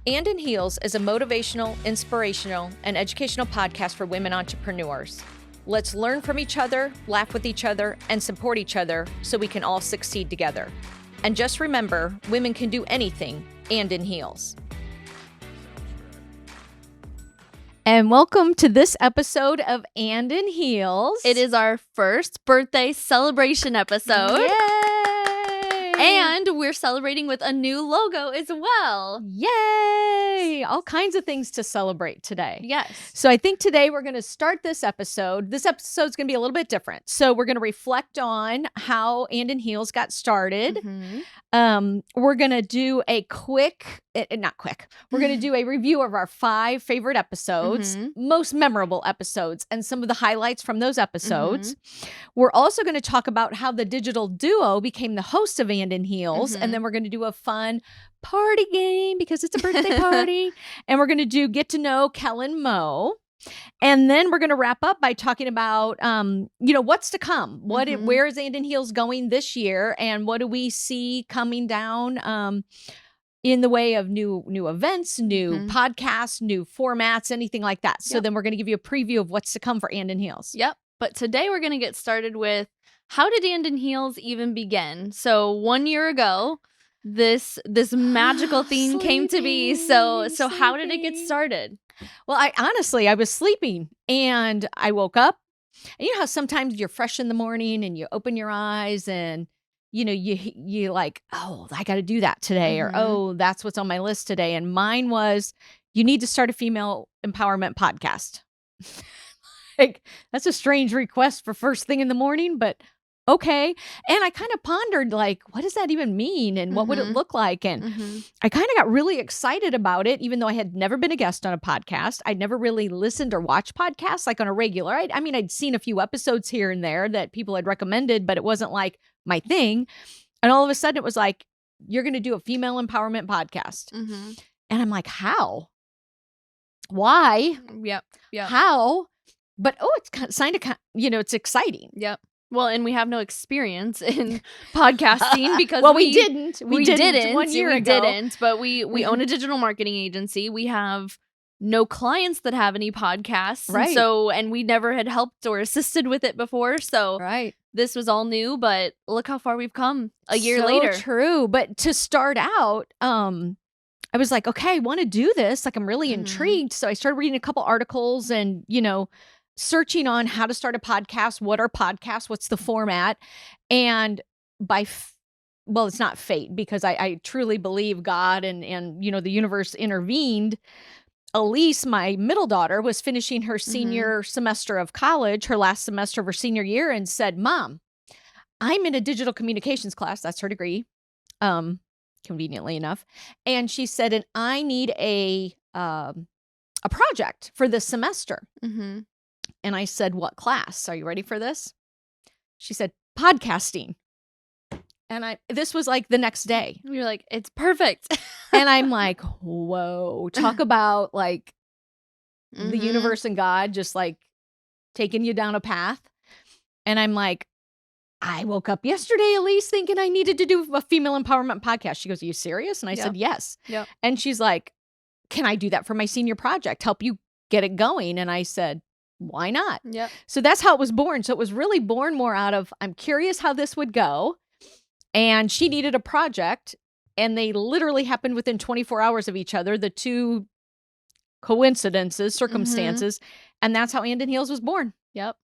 And in Heels is a motivational, inspirational, and educational podcast for women entrepreneurs. Let's learn from each other, laugh with each other, and support each other so we can all succeed together. And just remember, women can do anything, and in heels. And welcome to this episode of And in Heels. It is our first birthday celebration episode. Yay! And we're celebrating with a new logo as well. Yay! All kinds of things to celebrate today. Yes. So I think today we're going to start this episode. This episode is going to be a little bit different. So we're going to reflect on how And in Heels got started. We're going to do a we're going to do a review of our 5 favorite episodes, most memorable episodes, and some of the highlights from those episodes. We're also going to talk about how the digital duo became the host of And in Heels. And then we're going to do a fun party game because it's a birthday party. And we're going to get to know Kellen Moe. And then we're going to wrap up by talking about, what's to come. Where is And in Heels going this year? And what do we see coming down in the way of new events, new podcasts, new formats, anything like that. So then we're going to give you a preview of what's to come for And in Heels. Yep. But today we're going to get started with how did And in Heels even begin? So 1 year ago, this magical theme came to be. So how did it get started? Well, I was sleeping and I woke up. And you know how sometimes you're fresh in the morning and you open your eyes and you like, oh, I got to do that today, or oh, that's what's on my list today. And mine was, you need to start a female empowerment podcast. Like, that's a strange request for first thing in the morning, but okay. And I kind of pondered, like, what does that even mean? And what would it look like? And I kind of got really excited about it, even though I had never been a guest on a podcast. I'd never really listened or watched podcasts like on a regular. I mean, I'd seen a few episodes here and there that people had recommended, but it wasn't like my thing. And all of a sudden it was like, you're going to do a female empowerment podcast. And I'm like, how? Why? Yep. How? But, it's kind of, it's exciting. Yep. Well, and we have no experience in podcasting because we didn't. We didn't 1 year ago. But we own a digital marketing agency. We have no clients that have any podcasts. Right. And we never had helped or assisted with it before. So this was all new, but look how far we've come a year later. True. But to start out, I was like, okay, I want to do this. Like, I'm really intrigued. So I started reading a couple articles and, searching on how to start a podcast. What are podcasts? What's the format? And it's not fate, because I truly believe God and the universe intervened. Elise, my middle daughter, was finishing her senior semester of college, her last semester of her senior year, and said, Mom, I'm in a digital communications class. That's her degree, conveniently enough. And she said, and I need a project for this semester. And I said, what class? Are you ready for this? She said, podcasting. And this was like the next day. You're like, it's perfect. And I'm like, whoa, talk about like the universe and God just like taking you down a path. And I'm like, I woke up yesterday, Elise, thinking I needed to do a female empowerment podcast. She goes, are you serious? And I said, yes. Yep. And she's like, can I do that for my senior project? Help you get it going? And I said, why not? Yep. So that's how it was born. So it was really born more out of, I'm curious how this would go. And she needed a project, and they literally happened within 24 hours of each other, the two circumstances. And that's how And in Heels was born. Yep.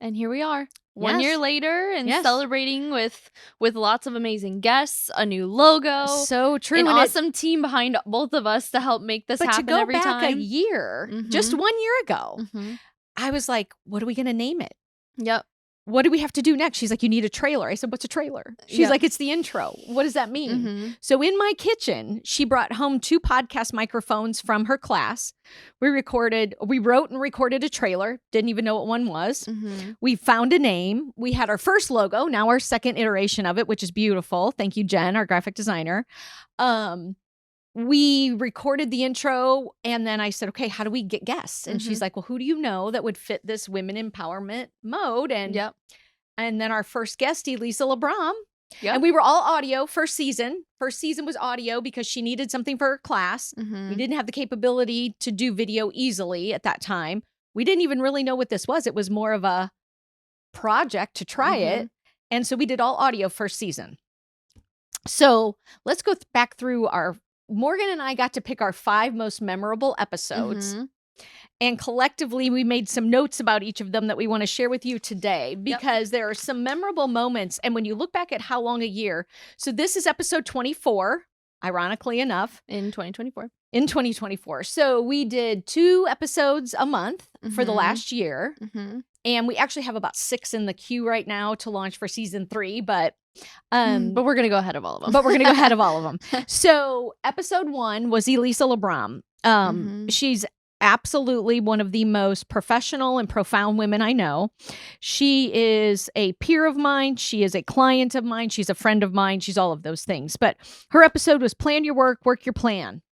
And here we are 1 year later and celebrating with lots of amazing guests, a new logo. So true. An awesome team behind both of us to help make this happen every time. But to go back a year, just 1 year ago, I was like, what are we going to name it? Yep. What do we have to do next? She's like, you need a trailer. I said, what's a trailer? She's like, it's the intro. What does that mean? So in my kitchen, she brought home 2 podcast microphones from her class. We wrote and recorded a trailer. Didn't even know what one was. We found a name. We had our first logo, now our second iteration of it, which is beautiful. Thank you, Jen, our graphic designer. We recorded the intro, and then I said, okay, how do we get guests? And she's like, well, who do you know that would fit this women empowerment mode? And and then our first guest, Elisa LeBron, Yep. And we were all audio first season. First season was audio because she needed something for her class. We didn't have the capability to do video easily at that time. We didn't even really know what this was. It was more of a project to try it. And so we did all audio first season. So let's go back through Morgan and I got to pick our 5 most memorable episodes. And collectively, we made some notes about each of them that we want to share with you today because there are some memorable moments. And when you look back at how long a year, so this is episode 24, ironically enough. In 2024. In 2024. So we did 2 episodes a month for the last year. And we actually have about 6 in the queue right now to launch for season 3. But we're going to go ahead of all of them. So episode 1 was Elisa LeBron. She's absolutely one of the most professional and profound women I know. She is a peer of mine. She is a client of mine. She's a friend of mine. She's all of those things. But her episode was Plan Your Work, Work Your Plan.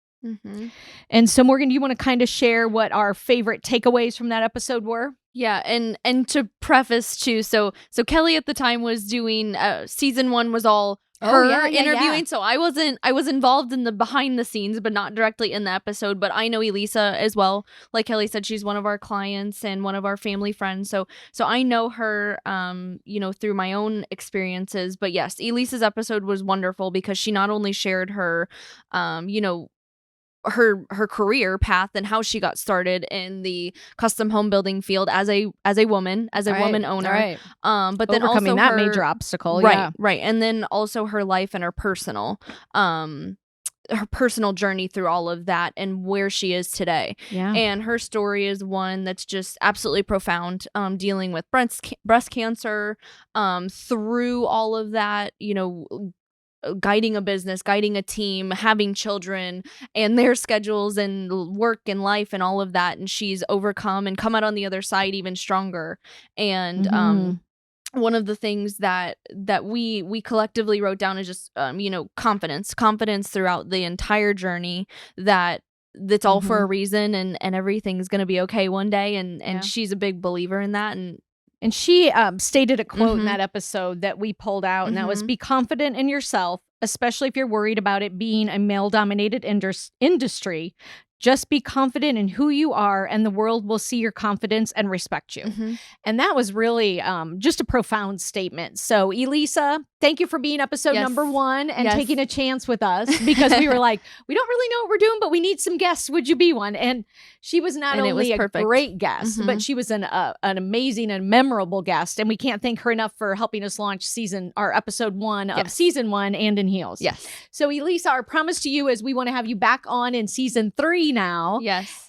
And so, Morgan, do you want to kind of share what our favorite takeaways from that episode were? Yeah, and to preface too, so Kelly at the time was doing season 1 was all her interviewing. So I was involved in the behind the scenes, but not directly in the episode. But I know Elisa as well. Like Kelly said, she's one of our clients and one of our family friends. So I know her, through my own experiences. But yes, Elisa's episode was wonderful because she not only shared her, her career path and how she got started in the custom home building field as a woman owner, but then overcoming also that major obstacle, right, and then also her life and her personal journey through all of that and where she is today. And her story is one that's just absolutely profound, dealing with breast cancer, through all of that, guiding a business, guiding a team, having children and their schedules and work and life and all of that. And she's overcome and come out on the other side even stronger. And one of the things that we collectively wrote down is just, confidence throughout the entire journey, that's all for a reason and everything's going to be okay one day. And she's a big believer in that. And she stated a quote in that episode that we pulled out, and that was, be confident in yourself, especially if you're worried about it being a male-dominated industry. Just be confident in who you are, and the world will see your confidence and respect you. And that was really just a profound statement. So, Elisa, thank you for being episode number 1 and taking a chance with us, because we were like, we don't really know what we're doing, but we need some guests. Would you be one? And she was not only a great guest, but she was an amazing and memorable guest. And we can't thank her enough for helping us launch our episode 1 of season 1, And in Heels. So, Elisa, our promise to you is we want to have you back on in season 3 now.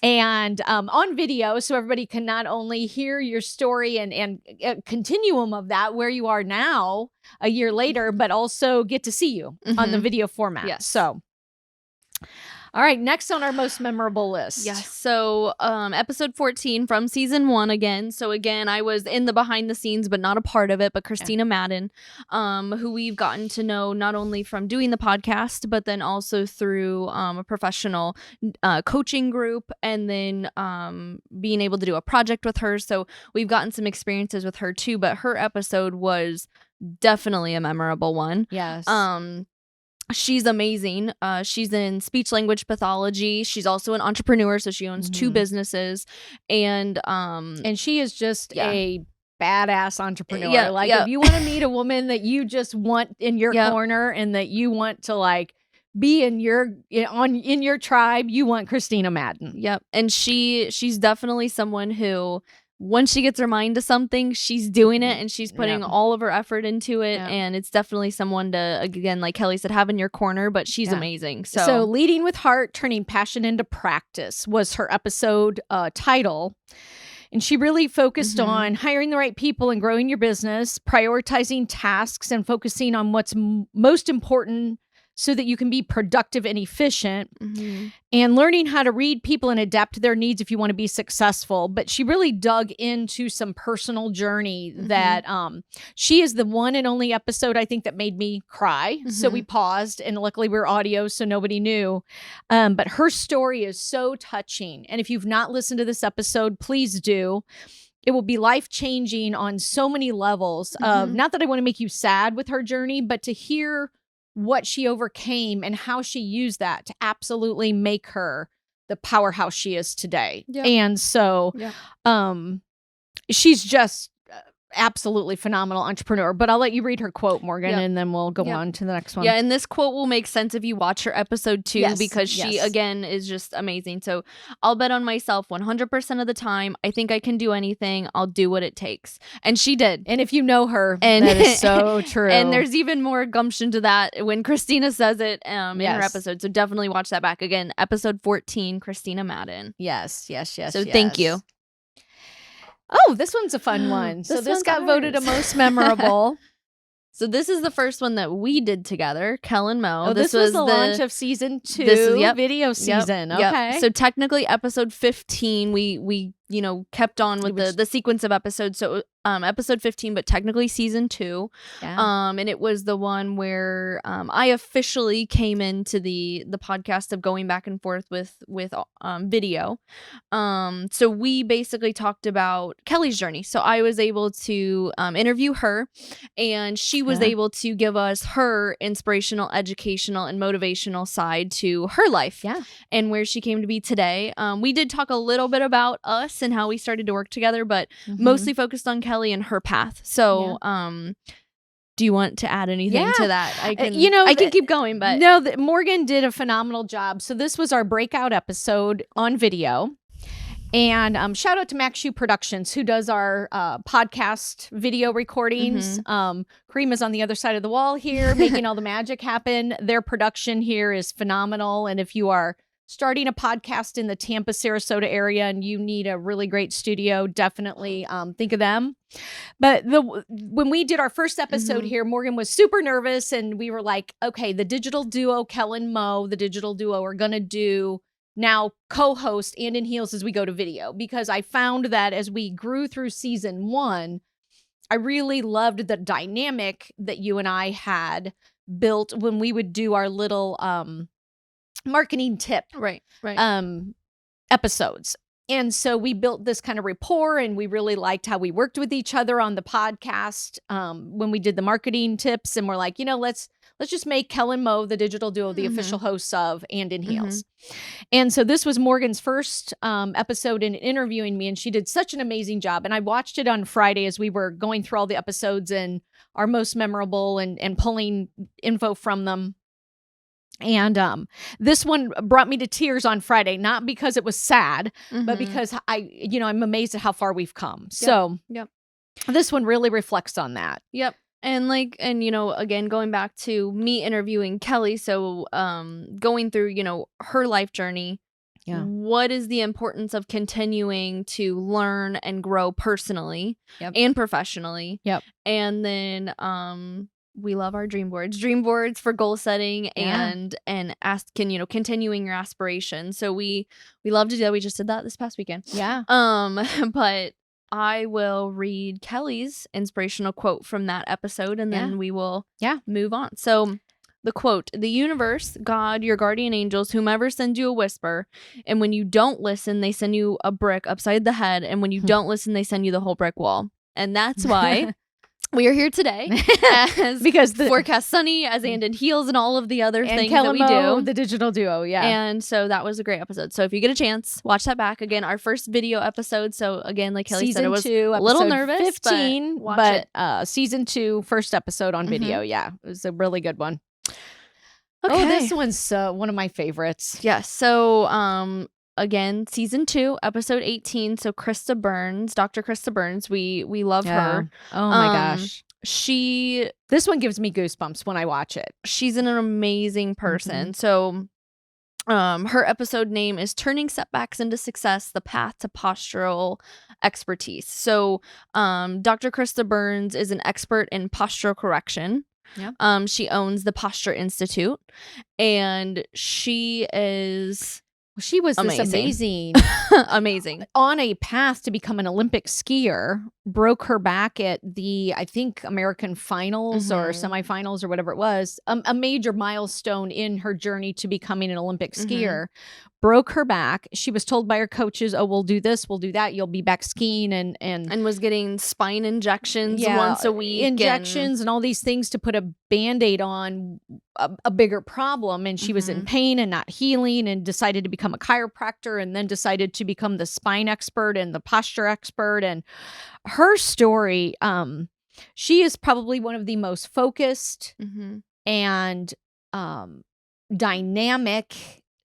And on video, so everybody can not only hear your story and continuum of that, where you are now a year later, but also get to see you on the video format. So, all right, next on our most memorable list. So episode 14 from season 1 again. So again, I was in the behind the scenes, but not a part of it, but Christina Madden, who we've gotten to know not only from doing the podcast, but then also through a professional coaching group, and then being able to do a project with her. So we've gotten some experiences with her too, but her episode was definitely a memorable one. She's amazing. She's in speech language pathology. She's also an entrepreneur, so she owns 2 businesses, and she is just a badass entrepreneur. If you want to meet a woman that you just want in your corner and that you want to be in your tribe, you want Christina Madden. And she's definitely someone who, once she gets her mind to something, she's doing it, and she's putting all of her effort into it. And it's definitely someone to, again, like Kelly said, have in your corner, but she's amazing. So Leading with Heart, Turning Passion into Practice was her episode title. And she really focused on hiring the right people and growing your business, prioritizing tasks and focusing on what's most important so that you can be productive and efficient, and learning how to read people and adapt to their needs if you want to be successful. But she really dug into some personal journey that she is the one and only episode, I think, that made me cry. So we paused, and luckily we're audio, so nobody knew. But her story is so touching. And if you've not listened to this episode, please do. it will be life-changing on so many levels of, not that I want to make you sad with her journey, but to hear what she overcame and how she used that to absolutely make her the powerhouse she is today. Yep. And so she's just absolutely phenomenal entrepreneur. But I'll let you read her quote, Morgan, and then we'll go on to the next one. Yeah, and this quote will make sense if you watch her episode 2 because she, again, is just amazing. So I'll bet on myself 100% of the time. I think I can do anything. I'll do what it takes. And she did. And if you know her, that is so true. And there's even more gumption to that when Christina says it in her episode. So definitely watch that back. Again, episode 14, Christina Madden. Yes. So thank you. Oh, this one's a fun one. So this got voted a most memorable. So this is the first one that we did together, Kel and Mo. Oh, this was the launch of season 2, video season. Okay. So technically episode 15, we kept on with the sequence of episodes. So episode 15, but technically season 2. Yeah. And it was the one where I officially came into the podcast of going back and forth with video. So we basically talked about Kelly's journey. So I was able to interview her, and she was able to give us her inspirational, educational, and motivational side to her life. Yeah. And where she came to be today. We did talk a little bit about us and how we started to work together, but mostly focused on Kelly and her path. So, do you want to add anything to that? I can, I can keep going, but no, Morgan did a phenomenal job. So this was our breakout episode on video. And shout out to Max Shoe Productions, who does our podcast video recordings. Kareem is on the other side of the wall here, making all the magic happen. Their production here is phenomenal. And if you are starting a podcast in the Tampa, Sarasota area and you need a really great studio, definitely think of them. But when we did our first episode here, Morgan was super nervous, and we were like, okay, the digital duo, Kel and Mo, the digital duo are going to do now co-host And in Heels as we go to video, because I found that as we grew through season 1, I really loved the dynamic that you and I had built when we would do our little marketing tip episodes. And so we built this kind of rapport, and we really liked how we worked with each other on the podcast when we did the marketing tips. And we're like, let's just make Kel and Mo, the digital duo, the official hosts of And in Heels. And so this was Morgan's first episode in interviewing me, and she did such an amazing job. And I watched it on Friday as we were going through all the episodes and our most memorable and pulling info from them. And this one brought me to tears on Friday, not because it was sad, but because I'm amazed at how far we've come. So this one really reflects on that. Yep. And again, going back to me interviewing Kelly. So going through, her life journey. Yeah. What is the importance of continuing to learn and grow personally and professionally? Yep. And then we love our dream boards for goal setting and continuing your aspirations. So we love to do that. We just did that this past weekend. Yeah. But I will read Kelly's inspirational quote from that episode, and then we will move on. So the quote: "The universe, God, your guardian angels, whomever sends you a whisper, and when you don't listen, they send you a brick upside the head, and when you don't listen, they send you the whole brick wall." And that's why we are here today because the forecast sunny as And in Heels and all of the other things that we do. The digital duo, And so that was a great episode. So if you get a chance, watch that back. Again, our first video episode. So again, like Kelly said, it was a little nervous. 15, but season 2, first episode on video. Yeah, it was a really good one. Okay. Oh, this one's one of my favorites. Yeah. So again, season 2, episode 18. So Krista Burns, Dr. Krista Burns, we love her. Oh my gosh. This one gives me goosebumps when I watch it. She's an amazing person. So her episode name is Turning Setbacks into Success, The Path to Postural Expertise. So Dr. Krista Burns is an expert in postural correction. Yeah. She owns the Posture Institute, and she was amazing. Amazing on a path to become an Olympic skier, broke her back at the, I think, American finals or semifinals or whatever it was, a major milestone in her journey to becoming an Olympic skier. Broke her back. She was told by her coaches, "Oh, we'll do this, we'll do that. You'll be back skiing," and was getting spine injections once a week, injections and all these things to put a Band-Aid on a bigger problem. And she was in pain and not healing, and decided to become a chiropractor, and then decided to become the spine expert and the posture expert. And her story, she is probably one of the most focused and dynamic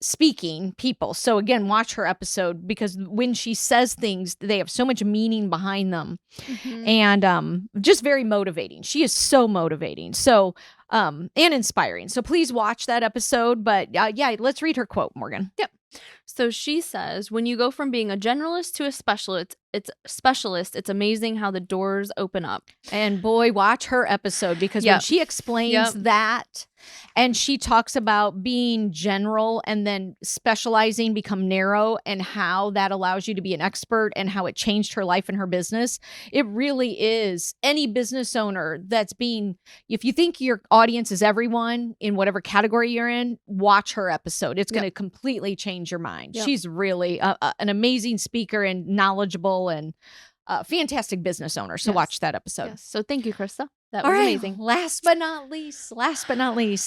speaking people. So again, watch her episode, because when she says things, they have so much meaning behind them, and just very motivating. She is so motivating, so and inspiring. So please watch that episode. But yeah, let's read her quote, Morgan. Yep. So she says, when you go from being a generalist to a specialist, it's amazing how the doors open up. And boy, watch her episode, because when she explains that, and she talks about being general and then specializing, become narrow, and how that allows you to be an expert, and how it changed her life and her business. It really is any business owner that's being, if you think your audience is everyone in whatever category you're in, watch her episode. It's going to completely change your mind. She's really an amazing speaker and knowledgeable and fantastic business owner. So watch that episode. Yes. So thank you, Krista. That was amazing. Last but not least,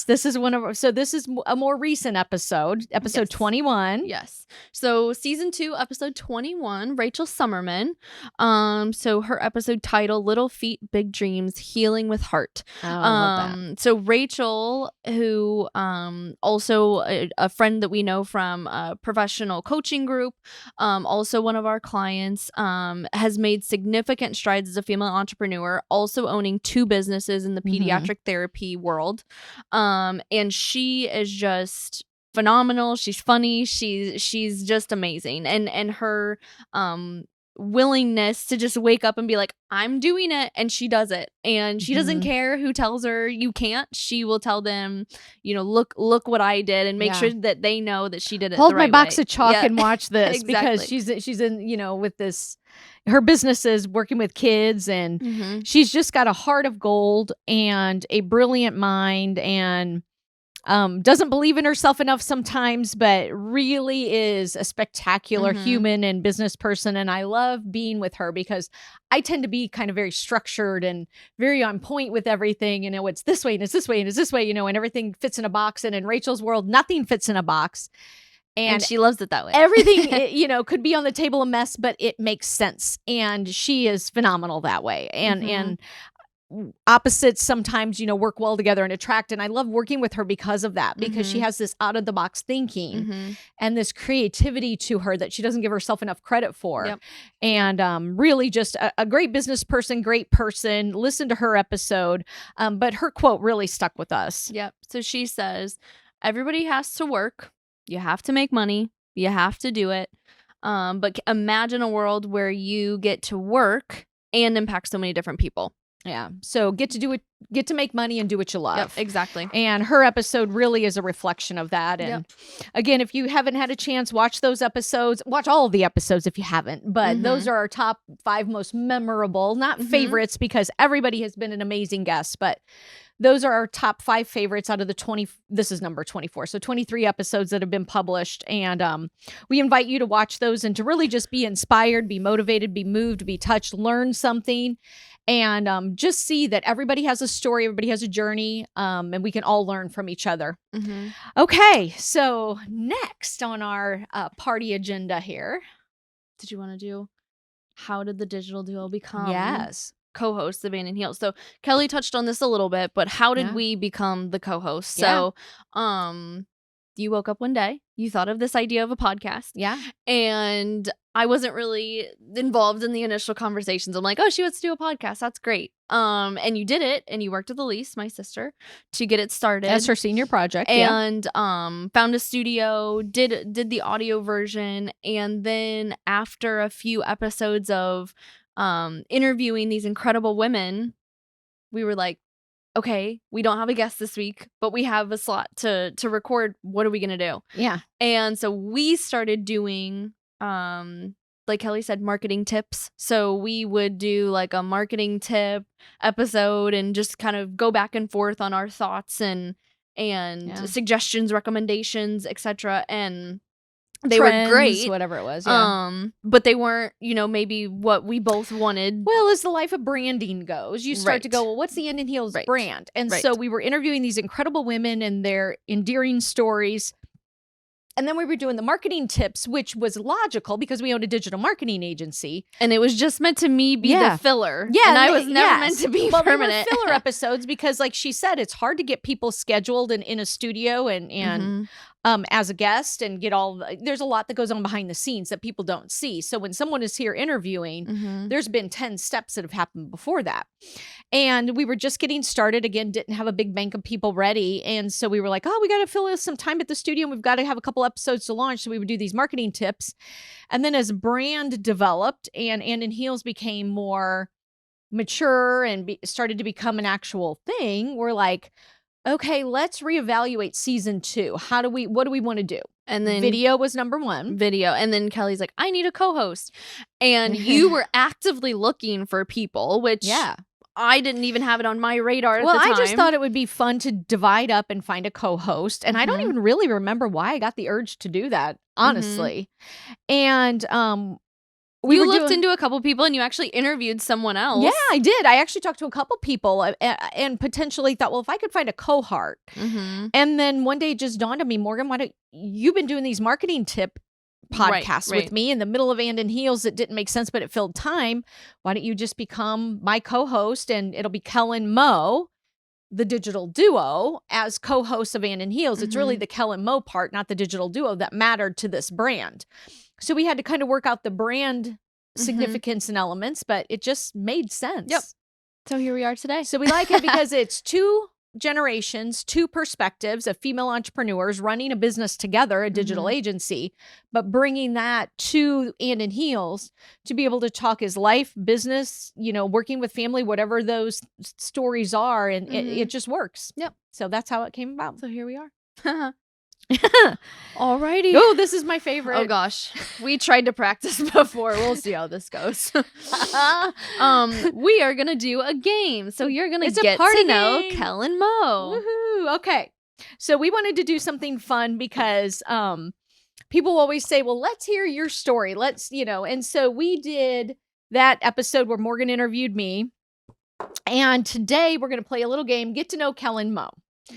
this is this is a more recent episode 21. Yes. So season 2, episode 21, Rachel Summerman. So her episode title, Little Feet, Big Dreams, Healing with Heart. Oh, I love that. So Rachel, who also a friend that we know from a professional coaching group, also one of our clients, has made significant strides as a female entrepreneur, also owning 2 businesses in the pediatric therapy world. And she is just phenomenal. She's funny. She's just amazing. And her willingness to just wake up and be like, I'm doing it, and she does it. And she doesn't care who tells her you can't. She will tell them, look what I did, and make sure that they know that she did it. Hold the right my box way. of chalk and watch this. Exactly. Because she's in, with this, her business is working with kids, and she's just got a heart of gold and a brilliant mind, and doesn't believe in herself enough sometimes, but really is a spectacular human and business person. And I love being with her, because I tend to be kind of very structured and very on point with everything. It's this way, and it's this way, and it's this way, and everything fits in a box. And in Rachel's world, nothing fits in a box. And she loves it that way. Everything, could be on the table a mess, but it makes sense. And she is phenomenal that way. And opposites sometimes, work well together and attract. And I love working with her because of that, because she has this out of the box thinking and this creativity to her that she doesn't give herself enough credit for. And really just a great business person, great person. Listen to her episode. But her quote really stuck with us. Yep. So she says, everybody has to work. You have to make money. You have to do it. But imagine a world where you get to work and impact so many different people. Yeah. So get to make money and do what you love. Yep, exactly. And her episode really is a reflection of that. And again, if you haven't had a chance, watch those episodes. Watch all of the episodes if you haven't. But those are our top 5 most memorable, not favorites, because everybody has been an amazing guest. But those are our top 5 favorites out of the 20. This is number 24. So 23 episodes that have been published. And we invite you to watch those and to really just be inspired, be motivated, be moved, be touched, learn something. And just see that everybody has a story, everybody has a journey, and we can all learn from each other. Okay, so next on our party agenda here. Did you want to do, how did the digital duo become co-hosts of Van and Heels? So Kelly touched on this a little bit, but how did we become the co-hosts? So you woke up one day, you thought of this idea of a podcast. Yeah. And I wasn't really involved in the initial conversations. I'm like, oh, she wants to do a podcast. That's great. And you did it, and you worked with Elise, my sister, to get it started. That's her senior project. And found a studio, did the audio version. And then after a few episodes of interviewing these incredible women, we were like, okay, we don't have a guest this week, but we have a slot to record. What are we going to do? Yeah. And so we started doing like Kelly said, marketing tips. So we would do like a marketing tip episode and just kind of go back and forth on our thoughts and suggestions, recommendations, etc. And they Trends, were great, whatever it was. Yeah. But they weren't, maybe what we both wanted. Well, as the life of branding goes, you start to go, well, what's the End Heels brand? And so we were interviewing these incredible women and their endearing stories. And then we were doing the marketing tips, which was logical because we owned a digital marketing agency. And it was just meant to be the filler. Yeah. And I was never meant to be permanent. They were filler episodes because, like she said, it's hard to get people scheduled in a studio and as a guest and get there's a lot that goes on behind the scenes that people don't see. So when someone is here interviewing, there's been 10 steps that have happened before that. And we were just getting started again, didn't have a big bank of people ready. And so we were like, oh, we got to fill in some time at the studio. And we've got to have a couple episodes to launch. So we would do these marketing tips. And then as brand developed and in Heels became more mature and started to become an actual thing, we're like, okay, let's reevaluate season 2. What do we want to do? And then video was number 1. Video. And then Kelly's like, I need a co-host. And you were actively looking for people, which I didn't even have it on my radar at the time. Well, I just thought it would be fun to divide up and find a co-host. And I don't even really remember why I got the urge to do that, honestly. And you looked into a couple people and you actually interviewed someone else. Yeah, I did. I actually talked to a couple people and potentially thought, well, if I could find a cohort. And then one day it just dawned on me, Morgan, why don't you've been doing these marketing tip podcasts with me in the middle of And in Heels that didn't make sense, but it filled time. Why don't you just become my co-host and it'll be Kellen Mo, the digital duo, as co-hosts of And in Heels. It's really the Kellen Mo part, not the digital duo, that mattered to this brand. So we had to kind of work out the brand significance and elements, but it just made sense. Yep. So here we are today. So we like it because it's 2 generations, 2 perspectives of female entrepreneurs running a business together, a digital agency, but bringing that to And in Heels to be able to talk as life, business, working with family, whatever those stories are. And it just works. Yep. So that's how it came about. So here we are. Alrighty. Oh, this is my favorite. Oh gosh. We tried to practice before. We'll see how this goes. We are gonna do a game. So you're gonna get to know Kellen Mo. Woohoo. Okay. So we wanted to do something fun because people always say, well, let's hear your story. Let's, and so we did that episode where Morgan interviewed me. And today we're gonna play a little game, get to know Kellen Mo.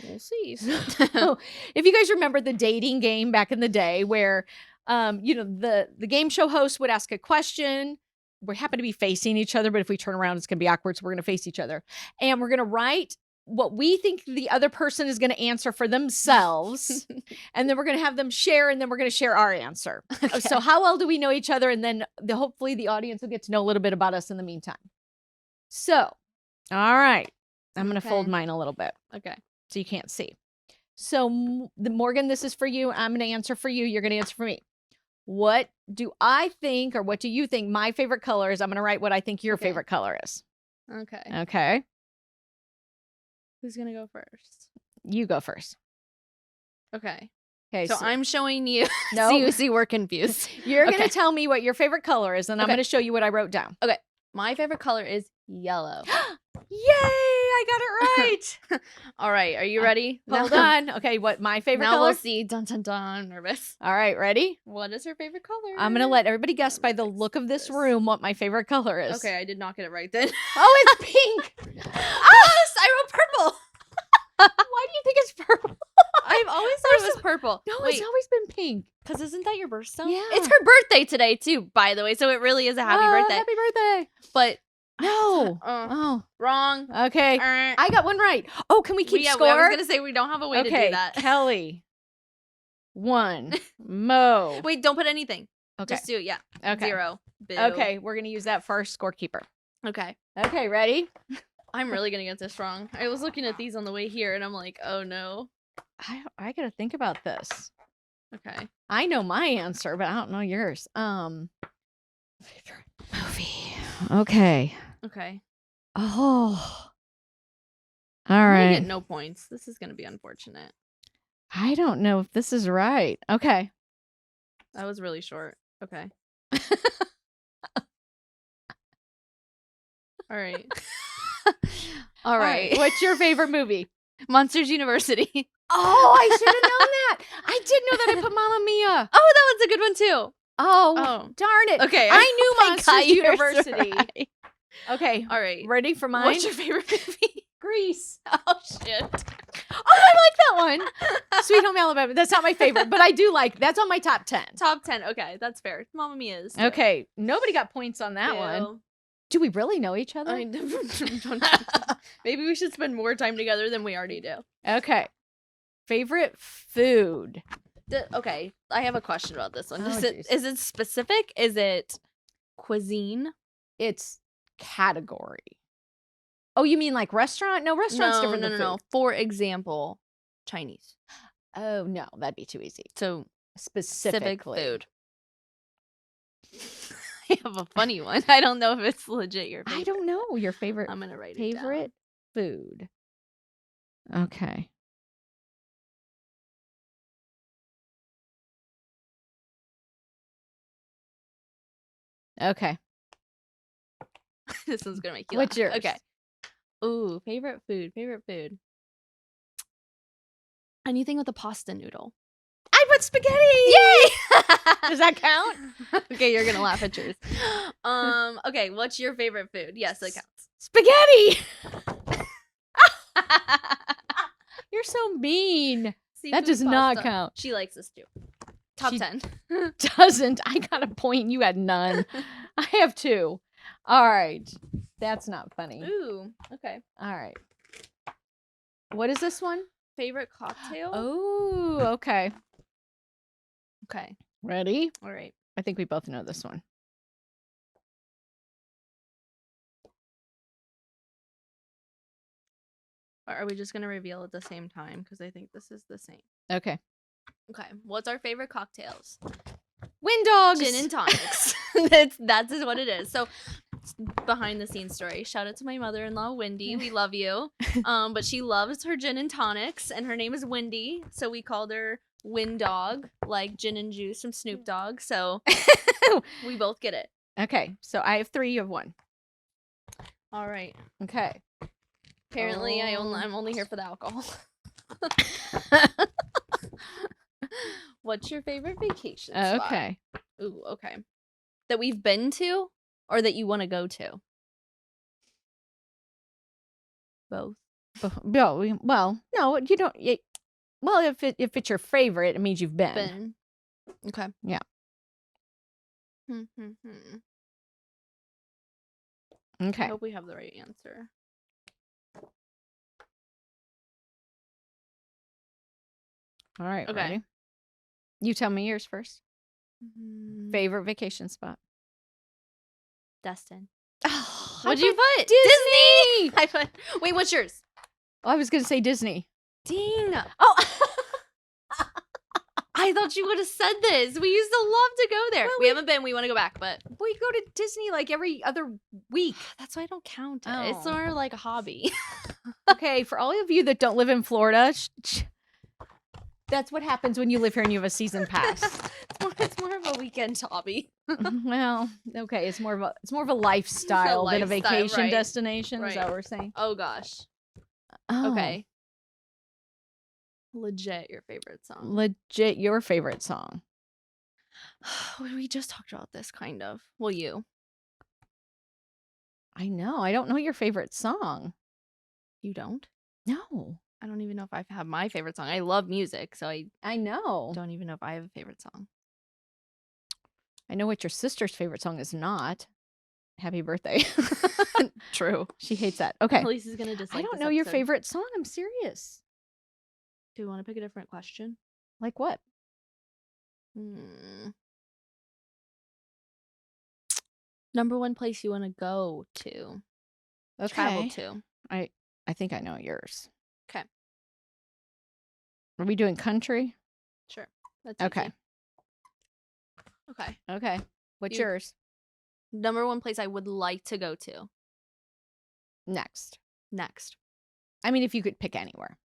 We'll see. So, if you guys remember the dating game back in the day where, the game show host would ask a question. We happen to be facing each other, but if we turn around, it's going to be awkward. So we're going to face each other and we're going to write what we think the other person is going to answer for themselves. And then we're going to have them share and then we're going to share our answer. Okay. So how well do we know each other? And then hopefully the audience will get to know a little bit about us in the meantime. So, all right. I'm going to fold mine a little bit. Okay. So you can't see. So Morgan, this is for you. I'm going to answer for you. You're going to answer for me. What do I think, or what do you think my favorite color is? I'm going to write what I think your favorite color is. Okay. Okay. Who's going to go first? You go first. Okay. Okay. So I'm showing you. No. See, we're confused. You're going to tell me what your favorite color is, and I'm going to show you what I wrote down. Okay. My favorite color is yellow. Yay! I got it right. All right. Are you ready? Hold on. Okay. What my favorite now color? We'll see. Dun, dun, dun. Nervous. All right. Ready? What is her favorite color? I'm going to let everybody guess by the look of this room what my favorite color is. Okay. I did not get it right then. Oh, it's pink. Yes! I wrote purple. Why do you think it's purple? I've always thought it was purple. No, it's always been pink. Because isn't that your birthstone? Yeah. It's her birthday today, too, by the way. So it really is a happy birthday. Happy birthday. But no. Wrong. Okay. I got one right. Oh, can we keep score? I was going to say we don't have a way to do that. Kelly. 1. Mo. Wait, don't put anything. Okay. Just do it. Yeah. Okay. 0. Boo. Okay. We're going to use that for our scorekeeper. Okay. Okay. Ready? I'm really going to get this wrong. I was looking at these on the way here and I'm like, oh no. I got to think about this. Okay. I know my answer, but I don't know yours. Favorite movie. Okay. Okay. Oh. All I'm right. gonna get no points. This is going to be unfortunate. I don't know if this is right. Okay. That was really short. Okay. All right. All right. What's your favorite movie? Monsters University. Oh, I should have known that. I did know that I put Mamma Mia. Oh, that was a good one too. Oh, darn it. Okay. I knew I got Monsters yours University. right. Okay. All right. Ready for mine? What's your favorite movie? Grease. Oh, shit. Oh, I like that one. Sweet Home Alabama. That's not my favorite, but I do like. That's on my top 10. Top 10. Okay, that's fair. Mamma Mia is. Okay. Nobody got points on that one. Do we really know each other? I don't Maybe we should spend more time together than we already do. Okay. Favorite food. Okay, I have a question about this one. Oh, Is it specific? Is it cuisine? It's category. Oh, you mean like restaurant? No, restaurant's different than food. No. For example, Chinese. Oh, no, that'd be too easy. So Specific food. I have a funny one. I don't know if it's legit your favorite. I don't know your favorite. I'm gonna write it down. Favorite food. Okay. Okay. This one's gonna make you What's laugh. yours? Okay. Ooh, favorite food. Anything with a pasta noodle. I put spaghetti. Yay! Does that count? Okay, you're gonna laugh at yours. Okay, what's your favorite food? Yes, it counts. Spaghetti. You're so mean. Seafood That does not pasta. count. She likes this too. Top 10. Doesn't. I got a point. You had none. I have 2. All right. That's not funny. Ooh, okay. All right. What is this one? Favorite cocktail? Oh, okay. Okay. Ready? All right. I think we both know this one. Are we just gonna reveal at the same time? Because I think this is the same. Okay. Okay. What's our favorite cocktails? Wind dogs. Gin and tonics. That's what it is. So behind the scenes story. Shout out to my mother-in-law, Wendy. We love you. But she loves her gin and tonics, and her name is Wendy. So we called her Wind Dog, like gin and juice from Snoop Dogg. So we both get it. Okay. So I have 3. You have 1. All right. Okay. Apparently, I'm only here for the alcohol. What's your favorite vacation spot? Okay. Ooh, okay. That we've been to, or that you want to go to? Both. Well, no, you don't. Well, if it's your favorite, it means you've been. Okay. Yeah. Okay. I hope we have the right answer. All right. Okay. Ready? You tell me yours first. Favorite vacation spot. Destin. Oh, What'd you put? Disney. I put. Wait, what's yours? Oh, I was gonna say Disney. Dang. Oh. I thought you would have said this. We used to love to go there. Well, we haven't been. We want to go back, but We go to Disney like every other week. that's why I don't count it. Oh. It's sort of like a hobby. Okay, for all of you that don't live in Florida, that's what happens when you live here and you have a season pass. It's more of a weekend hobby. Well, okay, it's more of a lifestyle than a lifestyle, vacation right. destination. Is Right. that what we're saying? Oh gosh. Oh, Okay. Legit, your favorite song. legit, your favorite song. We just talked about this, kind of. Well, you. I know. I don't know your favorite song. You don't? No, I don't even know if I have my favorite song. I love music, so I know. don't even know if I have a favorite song. I know what your sister's favorite song is not. Happy birthday. True. She hates that. Okay. Lisa's gonna dislike I don't this know your episode. favorite song. I'm serious. Do you want to pick a different question? Like what? Number one place you want to go to, travel to. I think I know yours. 'Kay. Are we doing country? Sure. That's Okay. easy. Okay. Okay. What's You- yours? Number one place I would like to go to Next. next. I mean, if you could pick anywhere.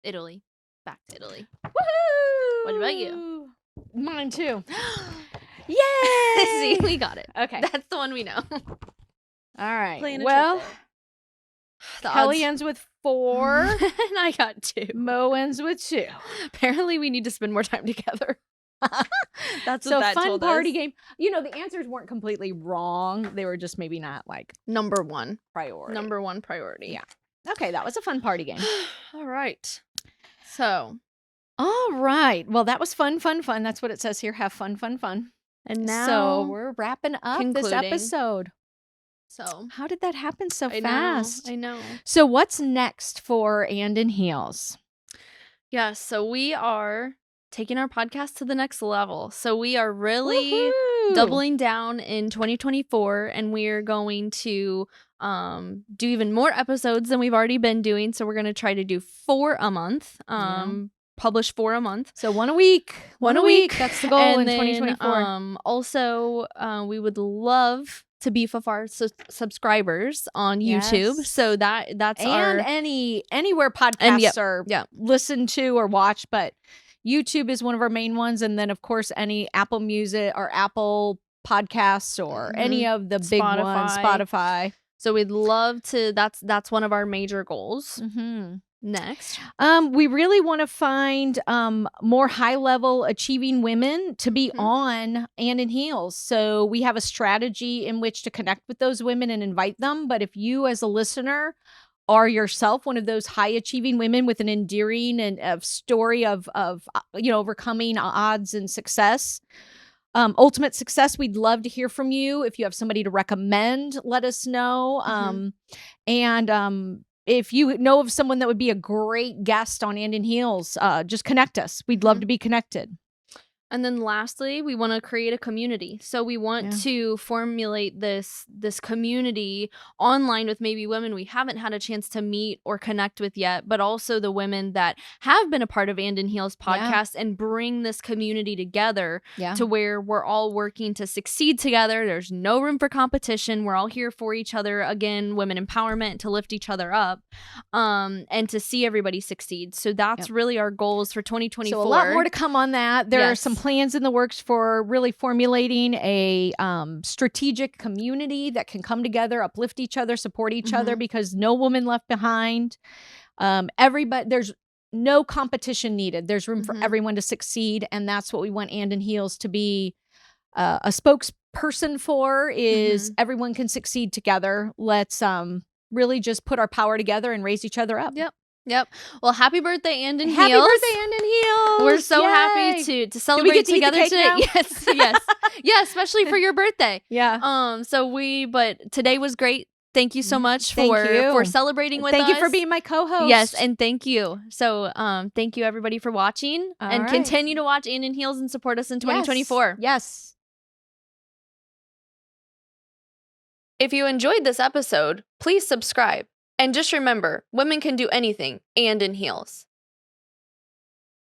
Italy. Back to Italy. Woohoo! What about you? Mine too. See, Yay! we got it. Okay. That's the one we know. All right. Playing a Well, trick there. Kelly ends with 4. And I got 2. Mo ends with 2. Apparently, we need to spend more time together. That's what So that fun told party us. game. You know, the answers weren't completely wrong. They were just maybe not like Number 1 priority. Number 1 priority. Yeah. Okay, that was a fun party game. All right. So. All right. Well, that was fun. That's what it says here. Have fun. And now. So we're wrapping up this concluding. episode. So. How did that happen so I fast? I know. So what's next for And in Heels? Yeah. So we are taking our podcast to the next level. So we are really Woohoo! doubling down in 2024, and we are going to do even more episodes than we've already been doing. So we're going to try to do 4 a month. Publish 4 a month. So 1 a week. 1 a week. That's the goal and in then, 2024. Also, we would love to beef up our subscribers on YouTube. Yes. So that's and our anywhere podcasts are yep. listened to or watched, but YouTube is one of our main ones, and then of course any Apple Music or Apple Podcasts or any of the big ones, Spotify. So we'd love to. That's one of our major goals. Next, we really want to find more high-level achieving women to be on And in Heels. So we have a strategy in which to connect with those women and invite them. But if you as a listener are yourself one of those high-achieving women with an endearing and a story of overcoming odds and success, ultimate success, we'd love to hear from you. If you have somebody to recommend, let us know. If you know of someone that would be a great guest on And in Heels, just connect us. We'd love to be connected. And then lastly, we want to create a community. So we want to formulate this community online with maybe women we haven't had a chance to meet or connect with yet, but also the women that have been a part of And in Heels podcast, and bring this community together to where we're all working to succeed together. There's no room for competition. We're all here for each other. Again, women empowerment, to lift each other up, and to see everybody succeed. So that's really our goals for 2024. So a lot more to come on that. There are some plans in the works for really formulating a strategic community that can come together, uplift each other, support each other, because no woman left behind. Everybody, there's no competition needed. There's room for everyone to succeed, and that's what we want And in Heels to be a spokesperson for. Is everyone can succeed together. Let's really just put our power together and raise each other up. Yep. Well, happy birthday, And in Heels. Happy birthday, And in Heels. We're so happy to celebrate together today. Yes. Yeah, especially for your birthday. Yeah. But today was great. Thank you so much for celebrating with us. Thank you for being my co-host. Yes, and thank you. So, thank you everybody for watching, and continue to watch And in Heels and support us in 2024. Yes. If you enjoyed this episode, please subscribe. And just remember, women can do anything, and in heels.